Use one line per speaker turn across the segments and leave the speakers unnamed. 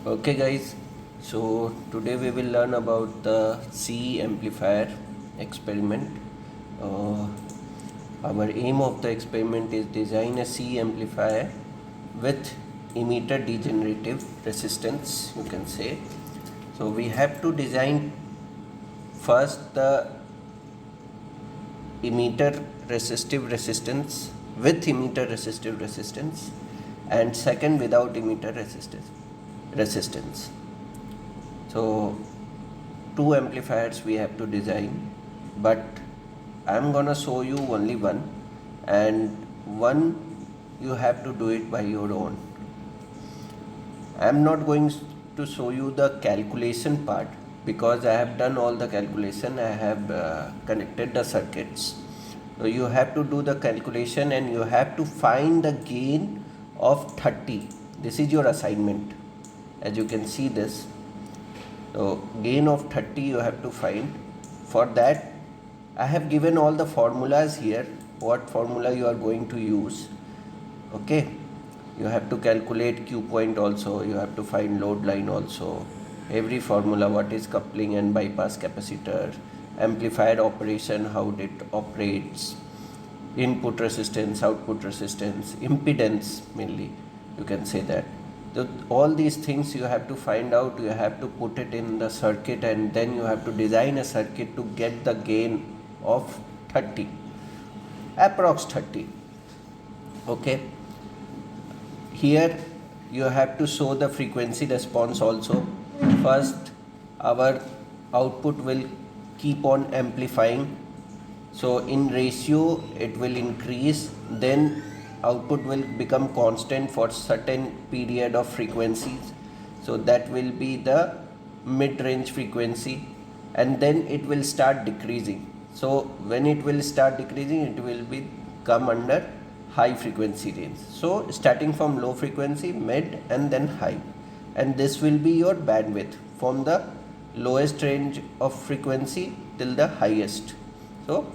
Okay guys, so today we will learn about the C amplifier experiment. Uh, our aim of the experiment is design a C amplifier with emitter degenerative resistance, you can say. So we have to design first the emitter resistive resistance with emitter resistive resistance, and second without emitter resistance. So two amplifiers we have to design, but I'm gonna show you only one, and one you have to do it by your own. I'm not going to show you the calculation part because I have done all the calculation. I have connected the circuits. So you have to do the calculation and you have to find the gain of 30. This is your assignment. As you can see this. So gain of 30 you have to find. For that I have given all the formulas here, what formula you are going to use. Okay, you have to calculate Q point also, you have to find load line also, every formula, what is coupling and bypass capacitor, amplifier operation, how it operates, input resistance, output resistance, impedance mainly, you can say that. All these things you have to find out, you have to put it in the circuit, and then you have to design a circuit to get the gain of 30, approx 30. Okay, here you have to show the frequency response also. First our output will keep on amplifying, so in ratio it will increase, then output will become constant for certain period of frequencies, so that will be the mid-range frequency, and then it will start decreasing. So when it will start decreasing, it will be come under high frequency range. So starting from low frequency, mid, and then high, and this will be your bandwidth from the lowest range of frequency till the highest. So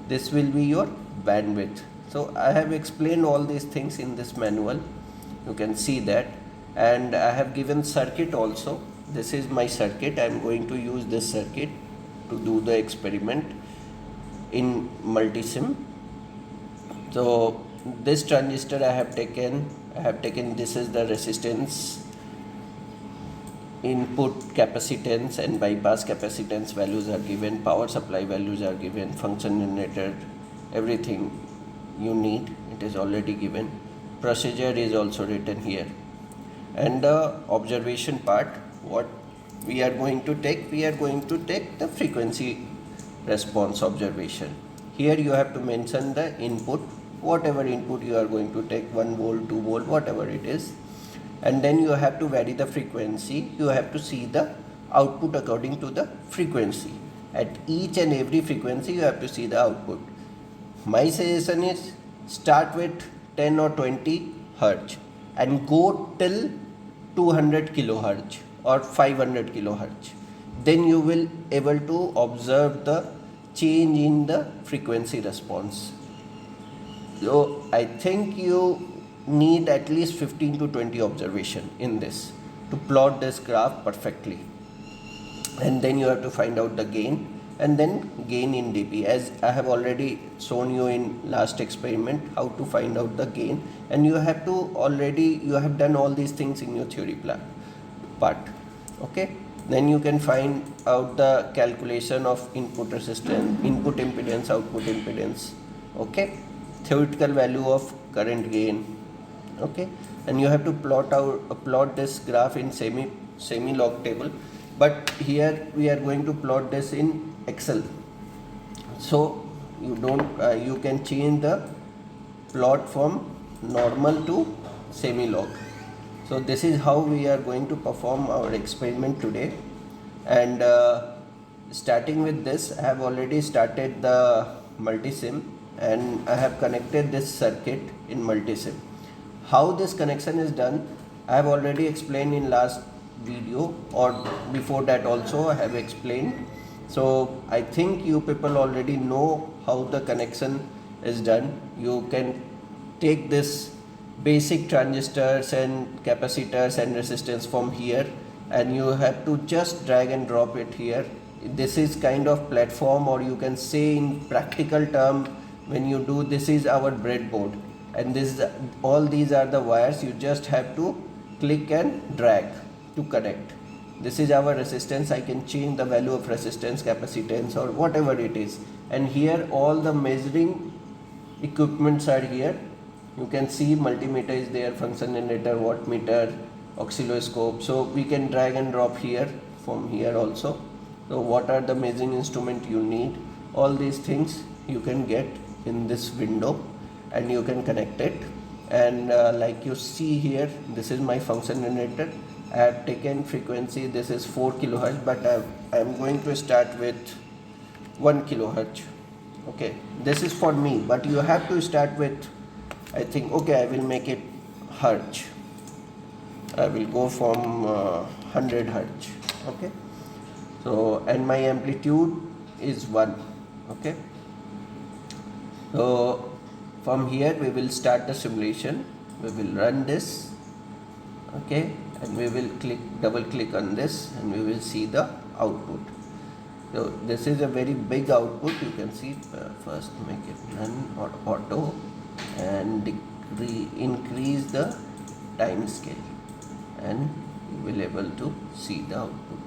this will be your bandwidth. So I have explained all these things in this manual, you can see that, and I have given circuit also. This is my circuit. I am going to use this circuit to do the experiment in multisim. So this transistor I have taken, this is the resistance, input capacitance and bypass capacitance values are given, power supply values are given, function generator, everything you need, it is already given. Procedure is also written here, and the observation part, what we are going to take, the frequency response observation. Here you have to mention the input, whatever input you are going to take, 1 volt, 2 volt, whatever it is, and then you have to vary the frequency. You have to see the output according to the frequency. At each and every frequency you have to see the output. My suggestion is start with 10 or 20 hertz and go till 200 kilohertz or 500 kilohertz. Then you will able to observe the change in the frequency response. So I think you need at least 15 to 20 observation in this to plot this graph perfectly, and then you have to find out the gain, and then gain in dB, as I have already shown you in last experiment how to find out the gain, and you have done all these things in your theory part. Okay, then you can find out the calculation of input resistance, input impedance, output impedance. Okay, theoretical value of current gain. Okay, and you have to plot this graph in semi log table, but here we are going to plot this in Excel, so you can change the plot from normal to semi log. So this is how we are going to perform our experiment today, and starting with this, I have already started the multisim and I have connected this circuit in multisim. How this connection is done, I have already explained in last video, or before that also I have explained. So I think you people already know how the connection is done. You can take this basic transistors and capacitors and resistance from here, and you have to just drag and drop it here. This is kind of platform, or you can say in practical term, when you do, this is our breadboard, and this is, all these are the wires. You just have to click and drag to connect. This is our resistance. I can change the value of resistance, capacitance, or whatever it is. And here all the measuring equipments are here. You can see multimeter is there, function generator, wattmeter, oscilloscope. So we can drag and drop here, from here also. So what are the measuring instrument you need? All these things you can get in this window, and you can connect it. And like you see here, this is my function generator. I have taken frequency, this is 4 kilohertz, but I am going to start with 1 kilohertz. Okay, this is for me, but you have to start with, I think, okay, I will make it hertz. I will go from 100 hertz. Okay, so, and my amplitude is 1. Okay, so from here we will start the simulation. We will run this. Okay, and we will double click on this, and we will see the output. So this is a very big output. You can see, first make it run or auto, and increase the time scale, and you will able to see the output.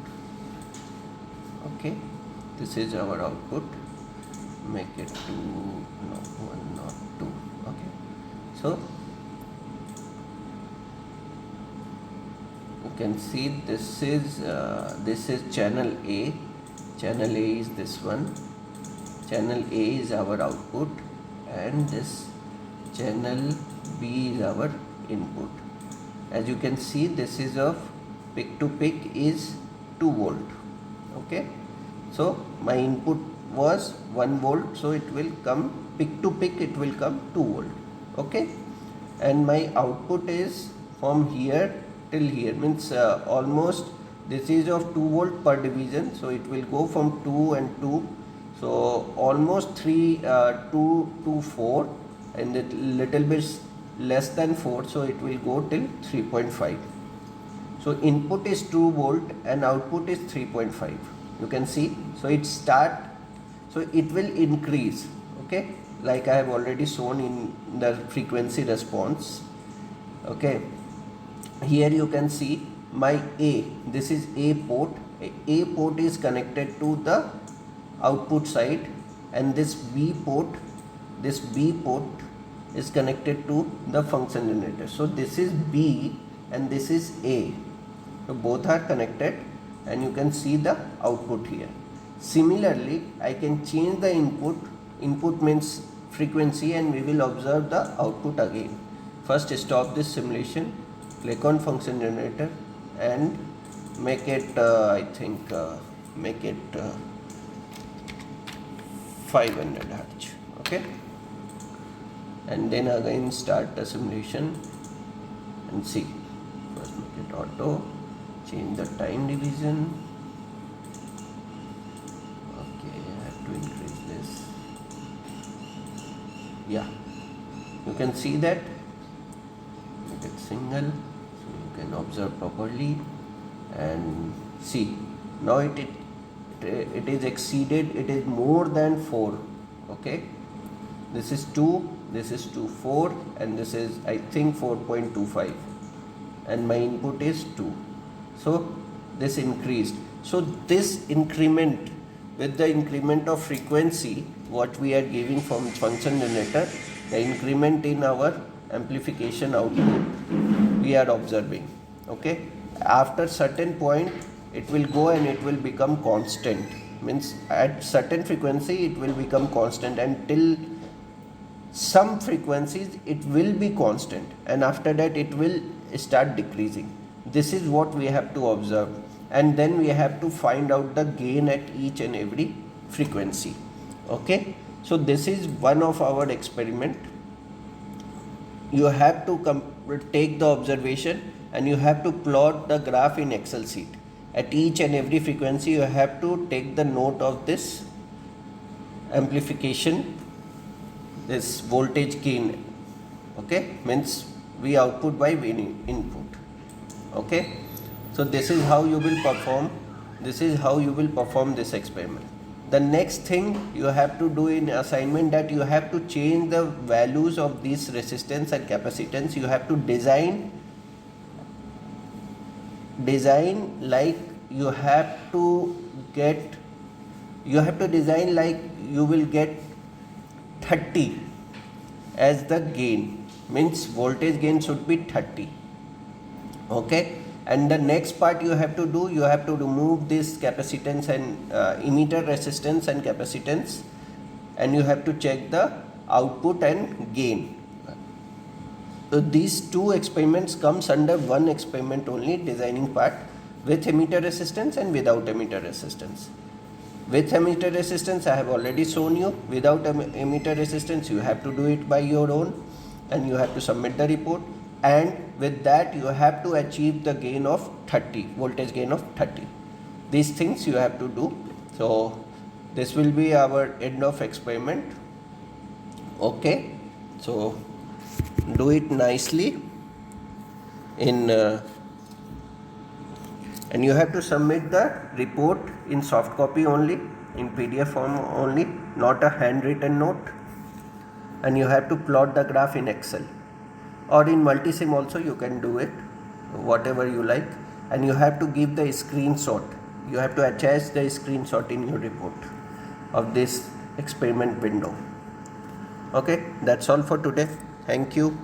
Okay, this is our output. Make it 2, no, 1, not 2. Okay, so you can see this is channel A. Channel A is this one. Channel A is our output, and this channel B is our input. As you can see, this is of peak to peak is 2 volt. Okay, so my input was 1 volt, so it will come peak to peak, it will come 2 volt. Okay, and my output is from here till here, means almost this is of 2 volt per division, so it will go from 2 and 2, so almost 2 to 4, and it little bit less than 4, so it will go till 3.5. so input is 2 volt and output is 3.5. you can see, so it will increase. Okay, like I have already shown in the frequency response. Okay, here you can see my A, this is A port. A port is connected to the output side, and this B port is connected to the function generator. So this is B and this is A, so both are connected, and you can see the output here. Similarly, I can change the input means frequency, and we will observe the output again. First, stop this simulation, click on function generator, and make it make it 500 hertz. Okay, and then again start the simulation and see. First make it auto, change the time division. Okay, I have to increase this. Yeah, you can see that. Make it single, so you can observe properly and see. Now it is exceeded, it is more than 4. Okay, this is 2, this is 4, and this is, I think, 4.25, and my input is 2. So this increased. So this increment, with the increment of frequency what we are giving from function generator, the increment in our amplification output we are observing. Okay, after certain point it will go and it will become constant, means at certain frequency it will become constant, until some frequencies it will be constant, and after that it will start decreasing. This is what we have to observe, and then we have to find out the gain at each and every frequency. Okay, so this is one of our experiment. You have to take the observation, and you have to plot the graph in Excel sheet. At each and every frequency you have to take the note of this amplification, this voltage gain. Okay, means V output by V input. Okay, so this is how you will perform this experiment. The next thing you have to do in assignment, that you have to change the values of this resistance and capacitance. You have to design like you have to design like you will get 30 as the gain, means voltage gain should be 30. Okay, and the next part you have to do, you have to remove this capacitance and emitter resistance and capacitance, and you have to check the output and gain. So these two experiments comes under one experiment only, designing part, with emitter resistance and without emitter resistance. With emitter resistance I have already shown you. Without emitter resistance you have to do it by your own, and you have to submit the report, and with that you have to achieve the gain of 30, voltage gain of 30. These things you have to do. So this will be our end of experiment. Okay, so do it nicely in and you have to submit the report in soft copy only, in PDF form only, not a handwritten note. And you have to plot the graph in Excel, or in Multisim also you can do it, whatever you like. And you have to give the screenshot, you have to attach the screenshot in your report of this experiment window. Okay, that's all for today. Thank you.